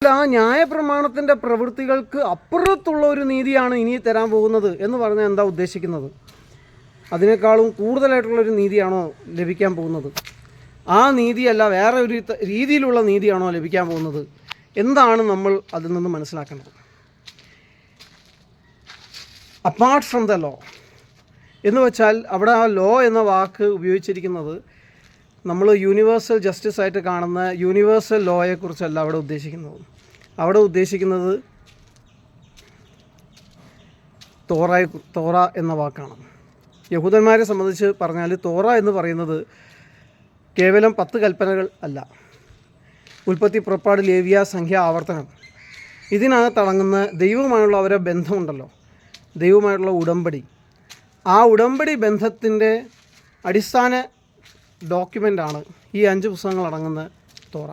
ആ ന്യായപ്രമാണത്തിൻ്റെ പ്രവൃത്തികൾക്ക് അപ്പുറത്തുള്ള ഒരു നീതിയാണ് ഇനി തരാൻ പോകുന്നത് എന്ന് പറഞ്ഞാൽ എന്താ ഉദ്ദേശിക്കുന്നത്? അതിനേക്കാളും കൂടുതലായിട്ടുള്ളൊരു നീതിയാണോ ലഭിക്കാൻ പോകുന്നത്? ആ നീതിയല്ല, വേറെ ഒരു രീതിയിലുള്ള നീതിയാണോ ലഭിക്കാൻ പോകുന്നത്? എന്താണ് നമ്മൾ അതിൽ നിന്ന് മനസ്സിലാക്കേണ്ടത്? അപ്പാർട്ട് ഫ്രം ദ ലോ എന്ന് വെച്ചാൽ അവിടെ ആ ലോ എന്ന വാക്ക് ഉപയോഗിച്ചിരിക്കുന്നത് നമ്മൾ യൂണിവേഴ്സൽ ജസ്റ്റിസ് ആയിട്ട് കാണുന്ന യൂണിവേഴ്സൽ ലോയെക്കുറിച്ചല്ല അവിടെ ഉദ്ദേശിക്കുന്നത്. അവിടെ ഉദ്ദേശിക്കുന്നത് തോറ എന്ന വാക്കാണ്. യഹൂദന്മാരെ സംബന്ധിച്ച് പറഞ്ഞാൽ തോറ എന്ന് പറയുന്നത് കേവലം 10 കൽപ്പനകൾ അല്ല. ഉൽപ്പത്തി, പുറപ്പാട്, ലേവ്യ, സംഖ്യ, ആവർത്തനം, ഇതിനകത്തടങ്ങുന്ന ദൈവവുമായുള്ള അവരുടെ ബന്ധമുണ്ടല്ലോ, ദൈവവുമായിട്ടുള്ള ഉടമ്പടി. ആ ഉടമ്പടി ബന്ധത്തിൻ്റെ അടിസ്ഥാന ഡോക്യുമെൻ്റാണ് ഈ 5 പുസ്തകങ്ങൾ അടങ്ങുന്ന തോറ.